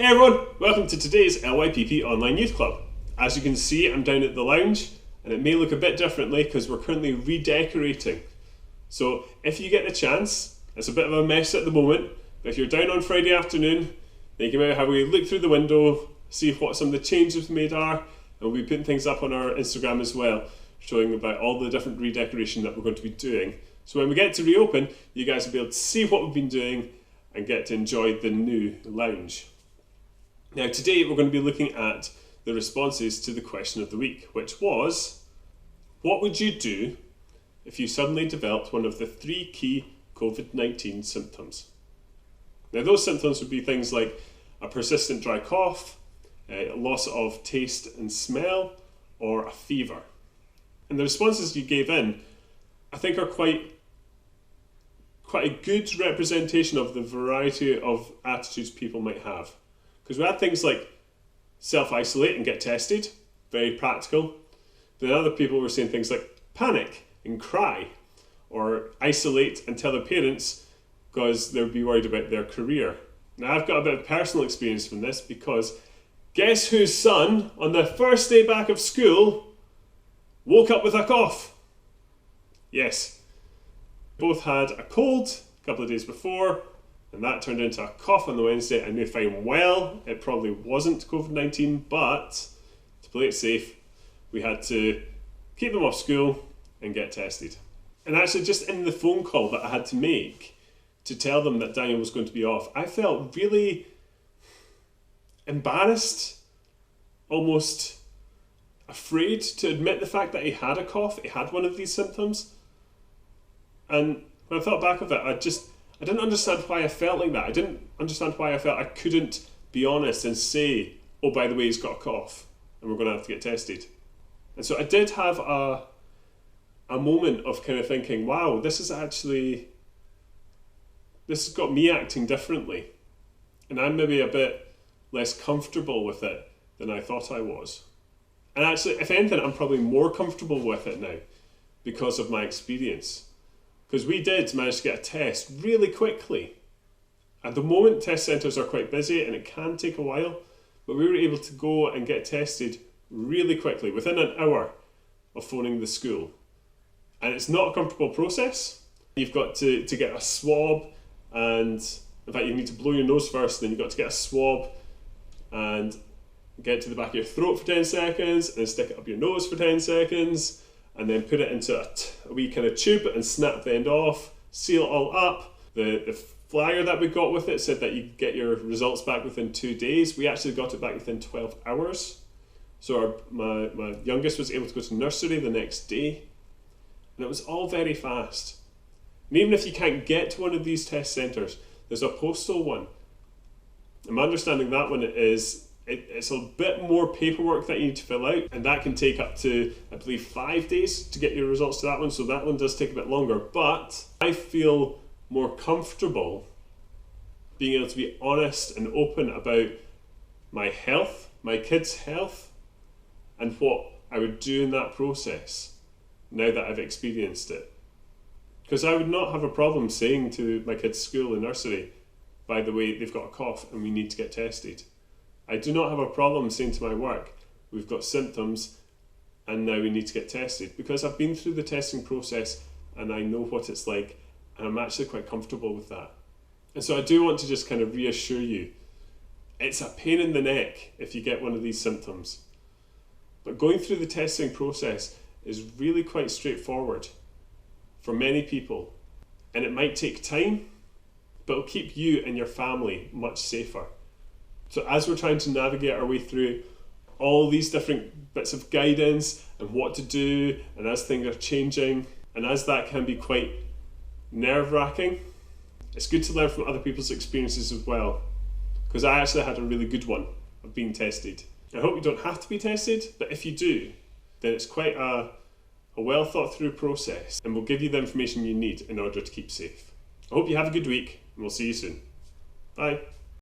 Hey everyone, welcome to today's LYPP Online Youth Club. As you can see, I'm down at the lounge and it may look a bit differently because we're currently redecorating. So if you get the chance, it's a bit of a mess at the moment, but if you're down on Friday afternoon, then you can maybe have a look through the window, see what some of the changes we've made are, and we'll be putting things up on our Instagram as well, showing about all the different redecoration that we're going to be doing. So when we get to reopen, you guys will be able to see what we've been doing and get to enjoy the new lounge. Now today we're going to be looking at the responses to the question of the week, which was, what would you do if you suddenly developed one of the 3 key COVID-19 symptoms? Now those symptoms would be things like a persistent dry cough, a loss of taste and smell, or a fever. And the responses you gave in, I think, are quite a good representation of the variety of attitudes people might have. Because we had things like self-isolate and get tested, very practical. Then other people were saying things like panic and cry, or isolate and tell their parents because they would be worried about their career. Now I've got a bit of personal experience from this because guess whose son on the first day back of school woke up with a cough? Yes, both had a cold a couple of days before, and that turned into a cough on the Wednesday. I knew fine well it probably wasn't COVID-19, but to play it safe, we had to keep them off school and get tested. And actually, just in the phone call that I had to make to tell them that Daniel was going to be off, I felt really embarrassed, almost afraid to admit the fact that he had a cough, he had one of these symptoms. And when I thought back of it, I didn't understand why I felt like that. I didn't understand why I felt I couldn't be honest and say, oh, by the way, he's got a cough and we're going to have to get tested. And so I did have a moment of kind of thinking, wow, this has got me acting differently. And I'm maybe a bit less comfortable with it than I thought I was. And actually, if anything, I'm probably more comfortable with it now because of my experience. Because we did manage to get a test really quickly. At the moment, test centres are quite busy and it can take a while, but we were able to go and get tested really quickly, within an hour of phoning the school. And it's not a comfortable process. You've got to get a swab, and in fact you need to blow your nose first, then you've got to get a swab and get to the back of your throat for 10 seconds, and then stick it up your nose for 10 seconds, and then put it into a wee kind of tube and snap the end off, seal it all up. The flyer that we got with it said that you get your results back within 2 days. We actually got it back within 12 hours. So my youngest was able to go to nursery the next day. And it was all very fast. And even if you can't get to one of these test centres, there's a postal one. And my understanding that one is, it's a bit more paperwork that you need to fill out, and that can take up to, I believe, 5 days to get your results to that one, so that one does take a bit longer. But I feel more comfortable being able to be honest and open about my health, my kids' health, and what I would do in that process now that I've experienced it. Because I would not have a problem saying to my kids' school and nursery, by the way, they've got a cough and we need to get tested. I do not have a problem saying to my work, we've got symptoms and now we need to get tested, because I've been through the testing process and I know what it's like, and I'm actually quite comfortable with that. And so I do want to just kind of reassure you, it's a pain in the neck if you get one of these symptoms. But going through the testing process is really quite straightforward for many people. And it might take time, but it'll keep you and your family much safer. So as we're trying to navigate our way through all these different bits of guidance and what to do, and as things are changing, and as that can be quite nerve-wracking, it's good to learn from other people's experiences as well. Because I actually had a really good one of being tested. I hope you don't have to be tested, but if you do, then it's quite a well thought through process, and will give you the information you need in order to keep safe. I hope you have a good week, and we'll see you soon. Bye.